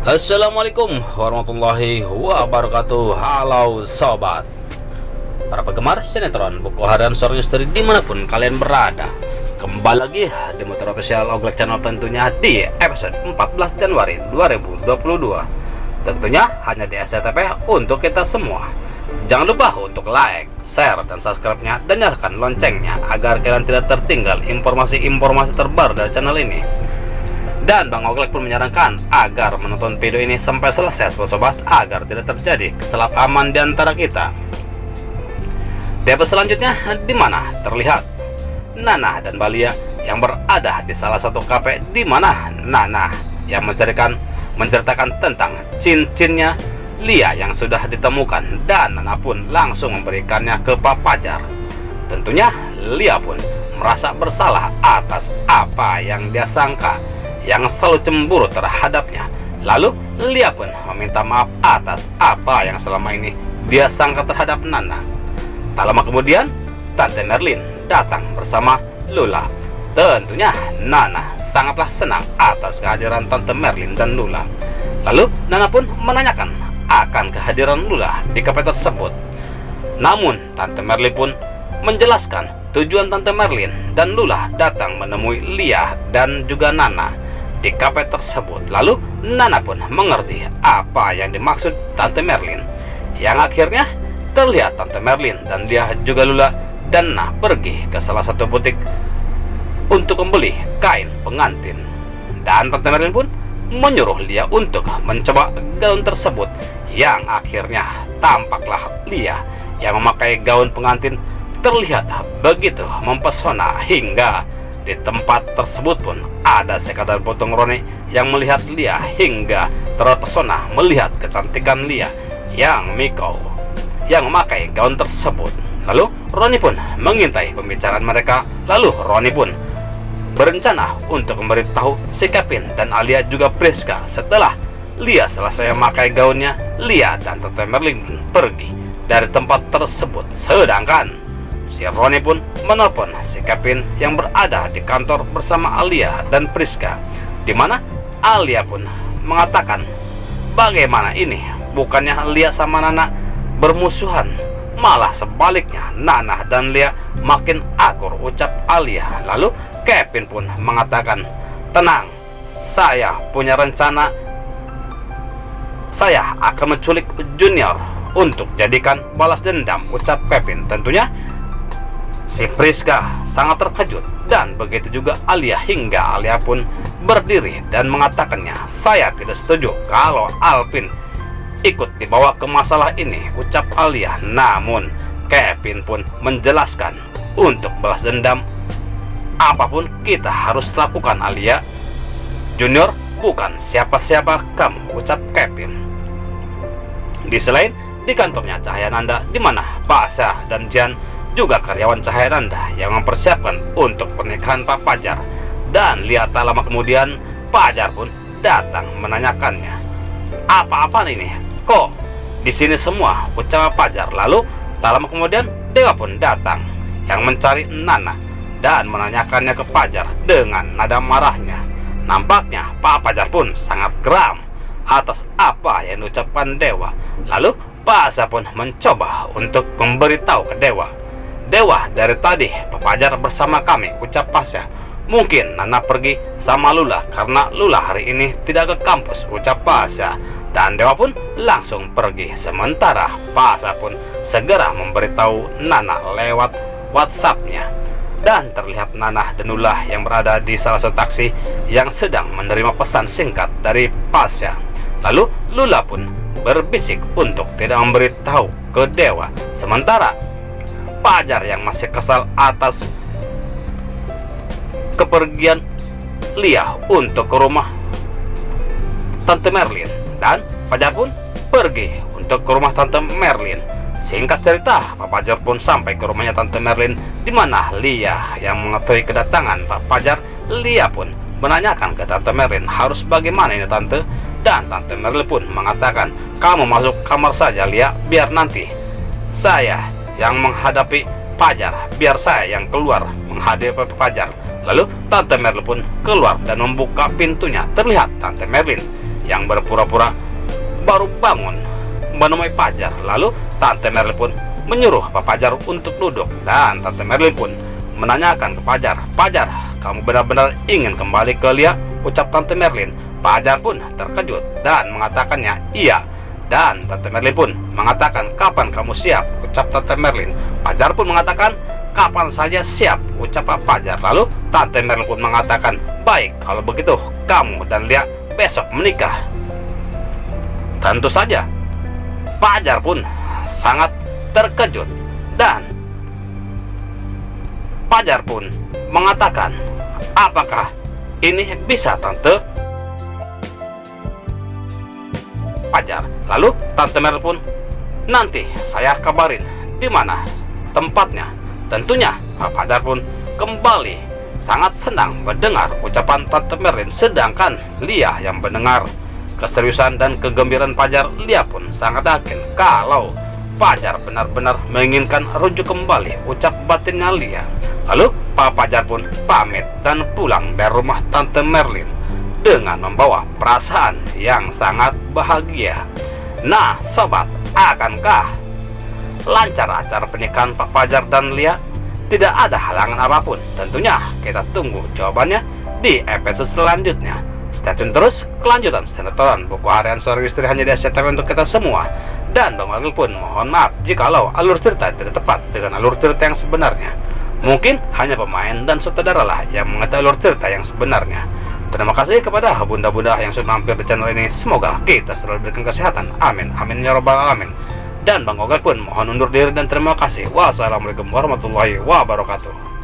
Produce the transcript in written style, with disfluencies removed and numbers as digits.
Assalamualaikum warahmatullahi wabarakatuh. Halo sobat, para penggemar sinetron Buku Harian Seorang Istri dimanapun kalian berada. Kembali lagi di Motor Official Oglek Channel, tentunya di episode 14 Januari 2022. Tentunya hanya di SCTV untuk kita semua. Jangan lupa untuk like, share, dan subscribe-nya, dan nyalakan loncengnya agar kalian tidak tertinggal informasi-informasi terbaru dari channel ini. Dan Bang Oglek pun menyarankan agar menonton video ini sampai selesai sobat, agar tidak terjadi kesalahpahaman di antara kita. Di episode selanjutnya, di mana terlihat Nana dan Balia yang berada di salah satu kafe, di mana Nana yang menceritakan tentang cincinnya Lia yang sudah ditemukan, dan Nana pun langsung memberikannya ke Pak Fajar. Tentunya Lia pun merasa bersalah atas apa yang dia sangka, yang selalu cemburu terhadapnya. Lalu Lia pun meminta maaf atas apa yang selama ini dia sangka terhadap Nana. Tak lama kemudian, Tante Merlin datang bersama Lula. Tentunya Nana sangatlah senang atas kehadiran Tante Merlin dan Lula. Lalu Nana pun menanyakan akan kehadiran Lula di kafe tersebut. Namun Tante Merlin pun menjelaskan tujuan Tante Merlin dan Lula datang menemui Lia dan juga Nana di kafe tersebut. Lalu Nana pun mengerti apa yang dimaksud Tante Merlin, yang akhirnya terlihat Tante Merlin dan dia juga Lula dan Nana pergi ke salah satu butik untuk membeli kain pengantin. Dan Tante Merlin pun menyuruh Lia untuk mencoba gaun tersebut, yang akhirnya tampaklah Lia yang memakai gaun pengantin terlihat begitu mempesona, hingga di tempat tersebut pun ada sekadar potong Roni yang melihat Lia hingga terpesona melihat kecantikan Lia yang memakai gaun tersebut. Lalu Roni pun mengintai pembicaraan mereka. Lalu Roni pun berencana untuk memberitahu si Kevin dan Alia juga Priska. Setelah Lia selesai memakai gaunnya, Lia dan Tante Merlin pergi dari tempat tersebut. Sedangkan si Roni pun menelpon si Kevin yang berada di kantor bersama Alia dan Priska, di mana Alia pun mengatakan, bagaimana ini, bukannya Lia sama Nana bermusuhan, malah sebaliknya Nana dan Lia makin akur, ucap Alia. Lalu Kevin pun mengatakan, tenang, saya punya rencana, saya akan menculik Junior untuk jadikan balas dendam, ucap Kevin. Tentunya si Priska sangat terkejut, dan begitu juga Alia, hingga Alia pun berdiri dan mengatakannya, saya tidak setuju kalau Alvin ikut dibawa ke masalah ini, ucap Alia. Namun Kevin pun menjelaskan, untuk balas dendam apapun kita harus lakukan Alia. Junior bukan siapa-siapa kamu, ucap Kevin. Di selain di kantornya Cahyananda, di mana Pasha dan Jian juga karyawan Cahyananda yang mempersiapkan untuk pernikahan Pak Fajar. Dan lihat tak lama kemudian Fajar pun datang menanyakannya, apa-apa ini, kok di sini semua, ucap Fajar. Lalu tak lama kemudian Dewa pun datang yang mencari Nana dan menanyakannya ke Fajar dengan nada marahnya. Nampaknya Pak Fajar pun sangat geram atas apa yang diucapkan Dewa. Lalu Pasha pun mencoba untuk memberitahu ke Dewa, Dewa, dari tadi Pak Fajar bersama kami, ucap Pasha. Mungkin Nana pergi sama Lula karena Lula hari ini tidak ke kampus, ucap Pasha. Dan Dewa pun langsung pergi. Sementara Pasha pun segera memberitahu Nana lewat WhatsApp-nya. Dan terlihat Nana dan Lula yang berada di salah satu taksi yang sedang menerima pesan singkat dari Pasha. Lalu Lula pun berbisik untuk tidak memberitahu ke Dewa. Sementara Fajar yang masih kesal atas kepergian Lia untuk ke rumah Tante Merlin, dan Fajar pun pergi untuk ke rumah Tante Merlin. Singkat cerita, Pak Fajar pun sampai ke rumahnya Tante Merlin, di mana Lia yang mengetahui kedatangan Pak Fajar. Lia pun menanyakan ke Tante Merlin, harus bagaimana ini Tante? Dan Tante Merlin pun mengatakan, kamu masuk kamar saja Lia, biar nanti saya yang menghadapi Fajar, biar saya yang keluar menghadapi Fajar. Lalu Tante Merlin pun keluar dan membuka pintunya. Terlihat Tante Merlin yang berpura-pura baru bangun menemui Fajar. Lalu Tante Merlin pun menyuruh Pak Fajar untuk duduk, dan Tante Merlin pun menanyakan ke Fajar, "Fajar, kamu benar-benar ingin kembali ke Lia?" ucap Tante Merlin. Fajar pun terkejut dan mengatakannya iya. Dan Tante Merlin pun mengatakan, "Kapan kamu siap?" ucap Tante Merlin. Fajar pun mengatakan, "Kapan saja siap," ucap Pak Fajar. Lalu Tante Merlin pun mengatakan, "Baik, kalau begitu kamu dan Lia besok menikah." Tentu saja Fajar pun sangat terkejut, dan Fajar pun mengatakan, "Apakah ini bisa, Tante?" Fajar. Lalu Tante Merlin pun, "Nanti saya kabarin di mana tempatnya." Tentunya Pak Fajar pun kembali sangat senang mendengar ucapan Tante Merlin, sedangkan Lia yang mendengar keseriusan dan kegembiraan Fajar, Lia pun sangat yakin kalau Fajar benar-benar menginginkan rujuk kembali, ucap batinnya Lia. Lalu Pak Fajar pun pamit dan pulang dari rumah Tante Merlin dengan membawa perasaan yang sangat bahagia. Nah sobat, akankah lancar acara pernikahan Pak Fajar dan Lia? Tidak ada halangan apapun. Tentunya kita tunggu jawabannya di episode selanjutnya. Stay tune terus kelanjutan sinetron Buku Harian Seorang Istri hanya di SCTV untuk kita semua. Dan Bang Magil pun mohon maaf jikalau alur cerita tidak tepat dengan alur cerita yang sebenarnya. Mungkin hanya pemain dan sutradara lah yang mengetahui alur cerita yang sebenarnya. Terima kasih kepada bunda-bunda yang sudah mampir di channel ini. Semoga kita selalu diberikan kesehatan. Amin, amin ya robbal alamin. Dan Bang Ogal pun mohon undur diri dan terima kasih. Wassalamualaikum warahmatullahi wabarakatuh.